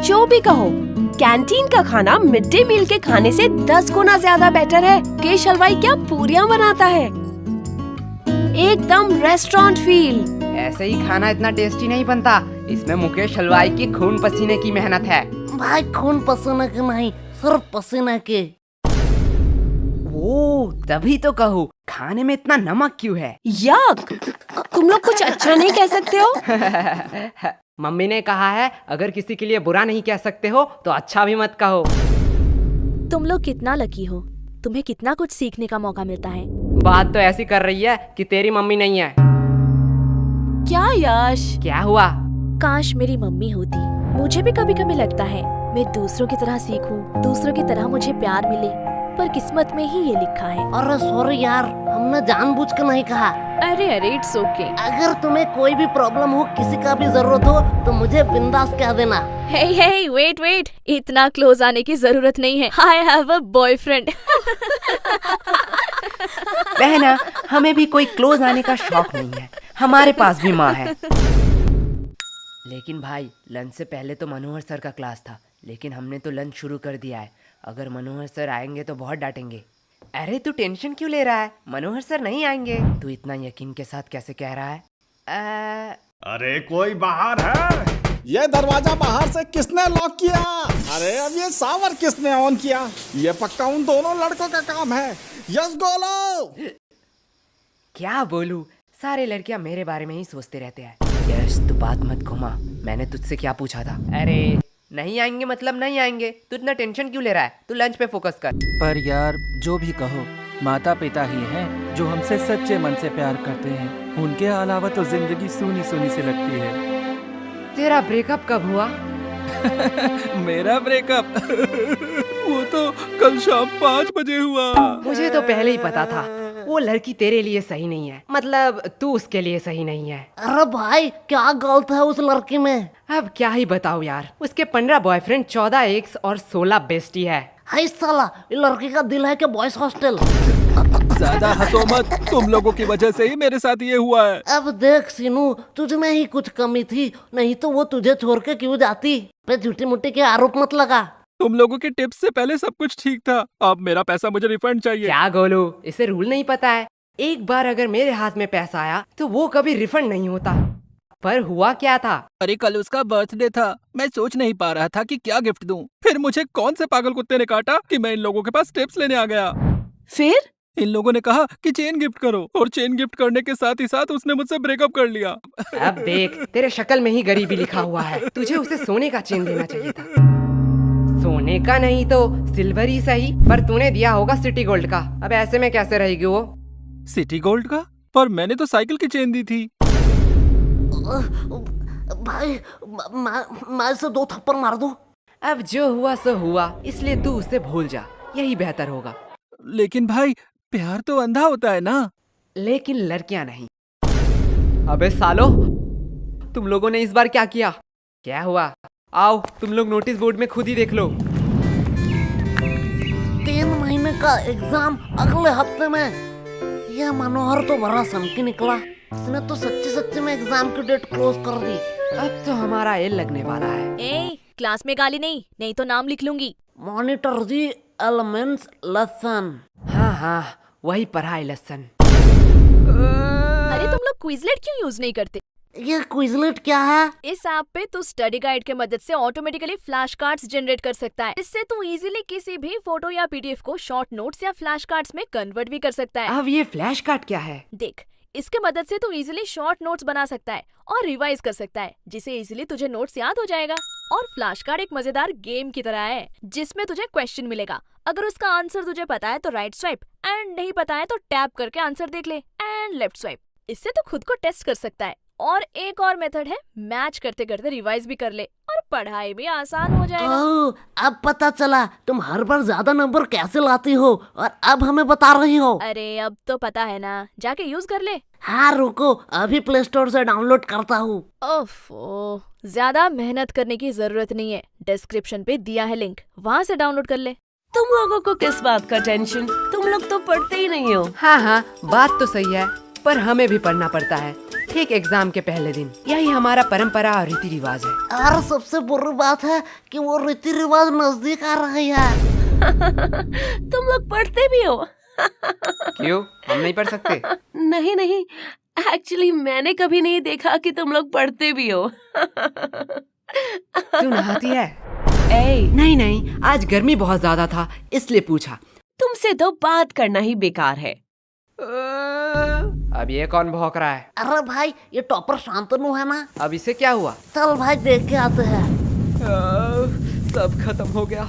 जो भी कहो, कैंटीन का खाना मिड डे मील के खाने से 10 गुना ज्यादा बेटर है। मुकेश हलवाई क्या पूरियां बनाता है, एकदम रेस्टोरेंट फील। ऐसे ही खाना इतना टेस्टी नहीं बनता, इसमें मुकेश हलवाई की खून पसीने की मेहनत है। भाई खून पसीने के नहीं, सिर्फ पसीने के। ओ, तभी तो कहूँ खाने में इतना नमक क्यों है। यक, तुम लोग कुछ अच्छा नहीं कह सकते हो? मम्मी ने कहा है अगर किसी के लिए बुरा नहीं कह सकते हो तो अच्छा भी मत कहो। तुम लोग कितना लकी हो, तुम्हें कितना कुछ सीखने का मौका मिलता है। बात तो ऐसी कर रही है कि तेरी मम्मी नहीं है। क्या यश? क्या हुआ? काश मेरी मम्मी होती। मुझे भी कभी कभी लगता है मैं दूसरों की तरह सीखूं, दूसरों की तरह मुझे प्यार मिले, पर किस्मत में ही ये लिखा है। अरे सॉरी यार, हमने जानबूझ कर नहीं कहा। अरे इट्स ओके। अगर तुम्हें कोई भी प्रॉब्लम हो, किसी का भी जरूरत हो तो मुझे बिंदास कह देना। हे वेट, इतना क्लोज आने की जरूरत नहीं है। I have a boyfriend. बहना, हमें भी कोई क्लोज आने का शौक नहीं है, हमारे पास भी माँ है। लेकिन भाई, लंच से पहले तो मनोहर सर का क्लास था, लेकिन हमने तो लंच शुरू कर दिया है। अगर मनोहर सर आएंगे तो बहुत डांटेंगे। अरे तू टेंशन क्यों ले रहा है, मनोहर सर नहीं आएंगे। तू इतना यकीन के साथ कैसे कह रहा है? अरे कोई बाहर है? ये दरवाजा बाहर से किसने लॉक किया? अरे अब ये सावर किसने ऑन किया? ये पक्का उन दोनों लड़कों का काम है। यस गोलो। क्या बोलूं, सारे लड़कियां मेरे बारे में ही सोचते रहते हैं। यश तू बात मत घुमा, मैंने तुझसे क्या पूछा था? अरे नहीं आएंगे मतलब नहीं आएंगे, तू इतना टेंशन क्यों ले रहा है? तू लंच पे फोकस कर। पर यार जो भी कहो, माता पिता ही हैं जो हमसे सच्चे मन से प्यार करते हैं। उनके अलावा तो जिंदगी सूनी सूनी सी लगती है। तेरा ब्रेकअप कब हुआ? मेरा ब्रेकअप वो तो कल शाम 5 बजे हुआ। मुझे तो पहले ही पता था वो लड़की तेरे लिए सही नहीं है, मतलब तू उसके लिए सही नहीं है। अरे भाई क्या गलत है उस लड़की में? अब क्या ही बताओ यार, उसके 15 बॉयफ्रेंड, 14 एक्स और 16 बेस्टी है। हाय साला, ये लड़की का दिल है कि बॉयज हॉस्टल। ज्यादा हंसो मत, तुम लोगों की वजह से ही मेरे साथ ये हुआ है। अब देख सीनू, तुझ में ही कुछ कमी थी, नहीं तो वो तुझे छोड़ के क्यों जाती? पे झूठी मुट्ठी के आरोप मत लगा। तुम लोगों के टिप्स से पहले सब कुछ ठीक था, अब मेरा पैसा मुझे रिफंड चाहिए। क्या गोलू, इसे रूल नहीं पता है? एक बार अगर मेरे हाथ में पैसा आया तो वो कभी रिफंड नहीं होता। पर हुआ क्या था? अरे कल उसका बर्थडे था, मैं सोच नहीं पा रहा था कि क्या गिफ्ट दूं। फिर मुझे कौन से पागल कुत्ते ने काटा कि मैं इन लोगों के पास टिप्स लेने आ गया। फिर इन लोगों ने कहा कि चेन गिफ्ट करो, और चेन गिफ्ट करने के साथ ही साथ उसने मुझसे ब्रेकअप कर लिया। अब देख, तेरे शक्ल में ही गरीबी लिखा हुआ है। तुझे उसे सोने का चेन देना चाहिए था। सोने का नहीं तो सिल्वर ही सही, पर तूने दिया होगा सिटी गोल्ड का। अब ऐसे में कैसे रहेगी वो? सिटी गोल्ड का? पर मैंने तो साइकिल की चेन दी थी। भाई मैं इसे 2 थप्पड़ मार दूं? अब जो हुआ सो हुआ, इसलिए तू उसे भूल जा, यही बेहतर होगा। लेकिन भाई प्यार तो अंधा होता है ना। लेकिन लड़कियां नहीं। अबे सालो, तुम लोगों ने इस बार क्या किया? क्या हुआ? आओ तुम लोग नोटिस बोर्ड में खुद ही देख लो। 3 महीने का एग्जाम अगले हफ्ते में। यह मनोहर तो बड़ा सनकी निकला, इसने तो सच्ची में एग्जाम की डेट क्लोज कर दी। अब तो हमारा एल लगने वाला है। ए, क्लास में गाली नहीं तो नाम लिख लूंगी। Monitor the elements lesson. हाँ, वही पढ़ाई लेसन। अरे तुम लोग क्विजलेट क्यों यूज नहीं करते? ये क्विजलेट क्या है? इस ऐप पे तू स्टडी गाइड के मदद से ऑटोमेटिकली फ्लैश कार्ड्स जनरेट कर सकता है। इससे तू इजीली किसी भी फोटो या पीडीएफ को शॉर्ट नोट्स या फ्लैश कार्ड्स में कन्वर्ट भी कर सकता है। अब ये फ्लैश कार्ड क्या है? देख, इसके मदद से तू इजीली शॉर्ट नोट्स बना सकता है और रिवाइज कर सकता है, जिससे इजीली तुझे नोट्स याद हो जाएगा। और फ्लैश कार्ड एक मजेदार गेम की तरह है, जिसमें तुझे क्वेश्चन मिलेगा। अगर उसका आंसर तुझे पता है तो राइट स्वाइप, एंड नहीं पता है तो टैप करके आंसर देख ले, एंड लेफ्ट स्वाइप। इससे तू खुद को टेस्ट कर सकता है। और एक और मेथड है, मैच करते करते रिवाइज भी कर ले और पढ़ाई भी आसान हो जाएगा। ओह, अब पता चला तुम हर बार ज्यादा नंबर कैसे लाती हो और अब हमें बता रही हो। अरे अब तो पता है ना, जाके यूज कर ले। हाँ रुको, अभी प्ले स्टोर से डाउनलोड करता हूँ। ओफो, ज्यादा मेहनत करने की जरूरत नहीं है, डिस्क्रिप्शन पे दिया है लिंक, वहाँ से डाउनलोड कर ले। तुम लोगों को किस बात का टेंशन? तुम लोग तो पढ़ते ही नहीं हो। हाँ, बात तो सही है, पर हमें भी पढ़ना पड़ता है। ठीक एग्जाम के पहले दिन। यही हमारा परंपरा और रीति रिवाज है। और सबसे बुरी बात है कि वो रीति रिवाज नजदीक आ रही है। तुम लोग पढ़ते भी हो? क्यों, हम नहीं पढ़ सकते? नहीं नहीं, एक्चुअली मैंने कभी नहीं देखा कि तुम लोग पढ़ते भी हो। तू नहाती है? ए, नहीं नहीं, आज गर्मी बहुत ज्यादा था इसलिए पूछा। तुमसे तो बात करना ही बेकार है। अब ये कौन भौंक रहा है? अरे भाई, ये टॉपर शांतनु है ना? अब इसे क्या हुआ? चल भाई देख के आते हैं। सब खत्म हो गया,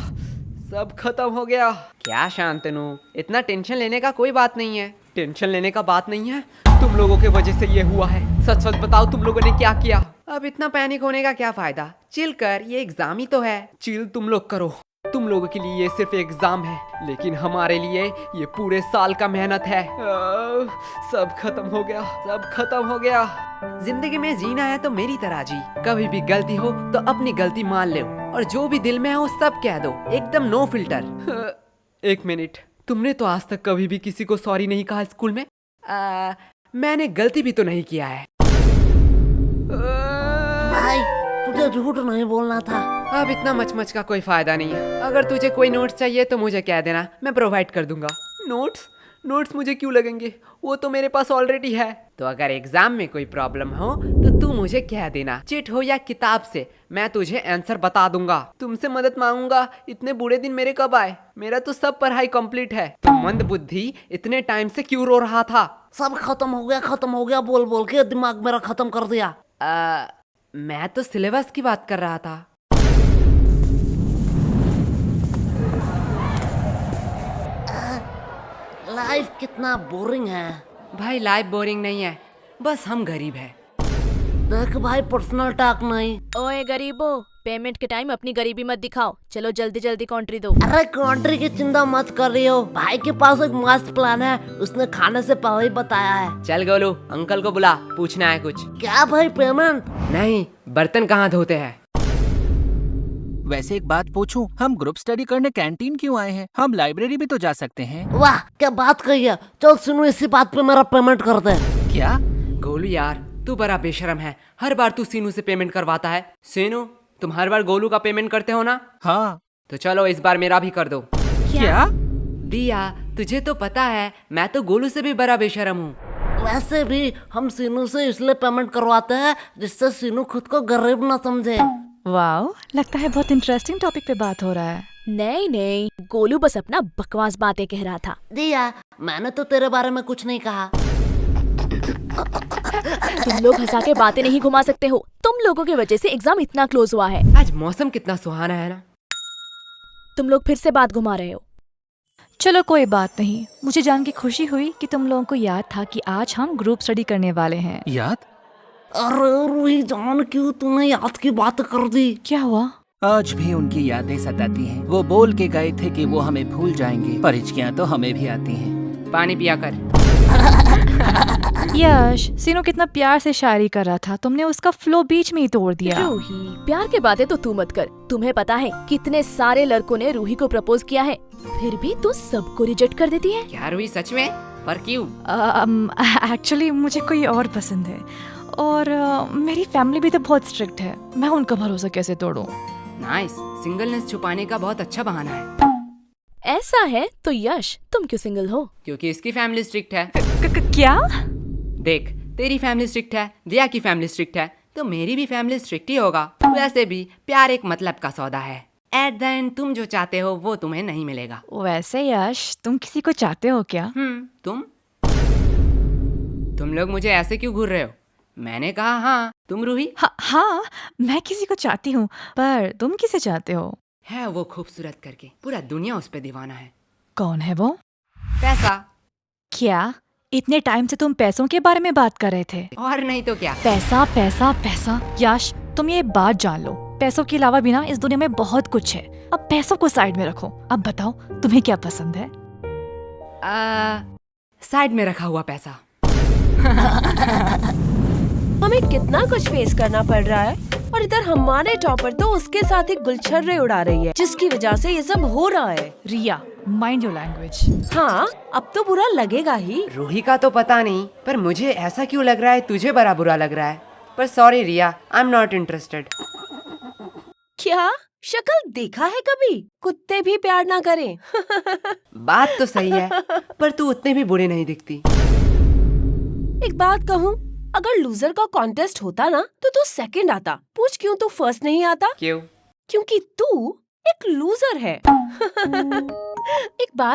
सब खत्म हो गया। क्या शांतनु, इतना टेंशन लेने का कोई बात नहीं है। टेंशन लेने का बात नहीं है, तुम लोगों के वजह से ये हुआ है। सच सच बताओ, तुम लोगों ने क्या किया? अब इतना पैनिक होने का क्या फायदा? चिल कर, ये एग्जाम ही तो है। चिल तुम लोग करो। तुम लोगों के लिए ये सिर्फ एग्जाम है, लेकिन हमारे लिए ये पूरे साल का मेहनत है। सब खत्म हो गया, सब खत्म हो गया। जिंदगी में जीना है तो मेरी तरह जी। कभी भी गलती हो तो अपनी गलती मान लो, और जो भी दिल में हो सब कह दो, एकदम नो फिल्टर। एक मिनट, तुमने तो आज तक कभी भी किसी को सॉरी नहीं कहा स्कूल में? मैंने गलती भी तो नहीं किया है। भाई तुझे झूठ नहीं बोलना था। अब इतना मचमच का कोई फायदा नहीं है। अगर तुझे कोई नोट्स चाहिए तो मुझे कह देना, मैं प्रोवाइड कर दूंगा। नोट्स? नोट्स मुझे क्यों लगेंगे? वो तो मेरे पास ऑलरेडी है। तो अगर एग्जाम में कोई प्रॉब्लम हो तो तू मुझे कह देना, चिट हो या किताब से, मैं तुझे आंसर बता दूंगा। तुमसे मदद मांगूंगा। इतने बुरे दिन मेरे कब आए? मेरा तो सब पढ़ाई कंप्लीट है। तो मंद बुद्धि इतने टाइम से क्यों रो रहा था? सब खत्म हो गया बोल बोल के दिमाग मेरा खत्म कर दिया। मैं तो सिलेबस की बात कर रहा था। लाइफ कितना बोरिंग है। भाई लाइफ बोरिंग नहीं है, बस हम गरीब हैं। देख भाई, पर्सनल टॉक नहीं। ओए गरीबो, पेमेंट के टाइम अपनी गरीबी मत दिखाओ। चलो जल्दी जल्दी कॉन्ट्री दो। अरे कंट्री की चिंता मत कर रही हो, भाई के पास एक मस्त प्लान है, उसने खाने से पहले ही बताया है। चल गोलू, अंकल को बुला, पूछना है कुछ। क्या भाई, पेमेंट? नहीं, बर्तन कहाँ धोते हैं? वैसे एक बात पूछूं, हम ग्रुप स्टडी करने कैंटीन क्यों आए हैं? हम लाइब्रेरी भी तो जा सकते हैं। वाह क्या बात कही है। चल सुनो, इसी बात पे मेरा पेमेंट कर दे। क्या? गोलू यार, तू बड़ा बेशरम है। हर बार तू सीनू से पेमेंट करवाता है। सीनू, तुम हर बार गोलू का पेमेंट करते हो ना? हाँ। तो चलो इस बार मेरा भी कर दो। क्या? दिया, तुझे तो पता है मैं तो गोलू से भी बड़ा बेशरम हूँ। वैसे भी हम सीनू से इसलिए पेमेंट करवाते हैं जिससे सीनू खुद को गरीब ना समझे। वाओ, लगता है बहुत इंटरेस्टिंग टॉपिक पे बात हो रहा है। नहीं नहीं, गोलू बस अपना बकवास बातें कह रहा था। दिया, मैंने तो तेरे बारे में कुछ नहीं कहा। तुम लोग हंसा के बातें नहीं घुमा सकते हो। तुम लोगों की वजह से एग्जाम इतना क्लोज हुआ है। आज मौसम कितना सुहाना है ना। तुम लोग फिर से बात घुमा रहे हो। चलो कोई बात नहीं, मुझे जान के खुशी हुई कि तुम लोगों को याद था कि आज हम ग्रुप स्टडी करने वाले हैं। याद? अरे रूही जान, क्यों तूने याद की बात कर दी? क्या हुआ? आज भी उनकी यादें सताती हैं। वो बोल के गए थे कि वो हमें भूल जाएंगे, पर हिचकियां तो हमें भी आती हैं। पानी पिया कर। यश, सीनू कितना प्यार से शायरी कर रहा था, तुमने उसका फ्लो बीच में ही तोड़ दिया। रूही, प्यार के बातें तो तू मत कर। तुम्हें पता है कितने सारे लड़कों ने रूही को प्रपोज किया है, फिर भी तू सबको रिजेक्ट कर देती है। क्या रूही, सच में? पर क्यों? एक्चुअली मुझे कोई और पसंद है, और मेरी फैमिली भी तो बहुत स्ट्रिक्ट है। मैं उनका भरोसा कैसे तोड़ूं? नाइस, सिंगलनेस छुपाने का बहुत अच्छा बहाना है। ऐसा है तो यश, तुम क्यों सिंगल हो? क्योंकि इसकी फैमिली स्ट्रिक्ट है। क्या? देख, तेरी फैमिली स्ट्रिक्ट है, दिया की फैमिली स्ट्रिक्ट है, तो मेरी भी फैमिली स्ट्रिक्ट ही होगा। वैसे भी प्यार एक मतलब का सौदा है। एट द एंड तुम जो चाहते हो वो तुम्हें नहीं मिलेगा। वैसे यश, तुम किसी को चाहते हो क्या? तुम लोग मुझे ऐसे क्यों घूर रहे हो? मैंने कहा हाँ। तुम रूही? हाँ, मैं किसी को चाहती हूँ, पर तुम किसे चाहते हो? है वो खूबसूरत करके, पूरा दुनिया उस पे दीवाना है। कौन है वो? पैसा। क्या इतने टाइम से तुम पैसों के बारे में बात कर रहे थे? और नहीं तो क्या। पैसा पैसा पैसा। यश, तुम ये बात जान लो, पैसों के अलावा भी ना इस दुनिया में बहुत कुछ है। अब पैसों को साइड में रखो। अब बताओ तुम्हें क्या पसंद है? साइड में रखा हुआ पैसा। हमें कितना कुछ फेस करना पड़ रहा है, और इधर हमारे टॉपर तो उसके साथ एक गुलछर्रे उड़ा रही है, जिसकी वजह से ये सब हो रहा है। रिया, माइंड योर लैंग्वेज। हाँ, अब तो बुरा लगेगा ही। रूही का तो पता नहीं, पर मुझे ऐसा क्यों लग रहा है तुझे बड़ा बुरा लग रहा है। पर sorry Riya, I am not interested. क्या शक्ल देखा है कभी? कुत्ते भी प्यार ना करें। बात तो सही है, पर तू उतने भी बुरे नहीं दिखती। एक बात कहूँ, अगर लूजर का कॉन्टेस्ट होता ना तो तू सेकंड आता। पूछ क्यों तू फर्स्ट नहीं आता? क्यों? क्योंकि तू एक लूजर है। एक बात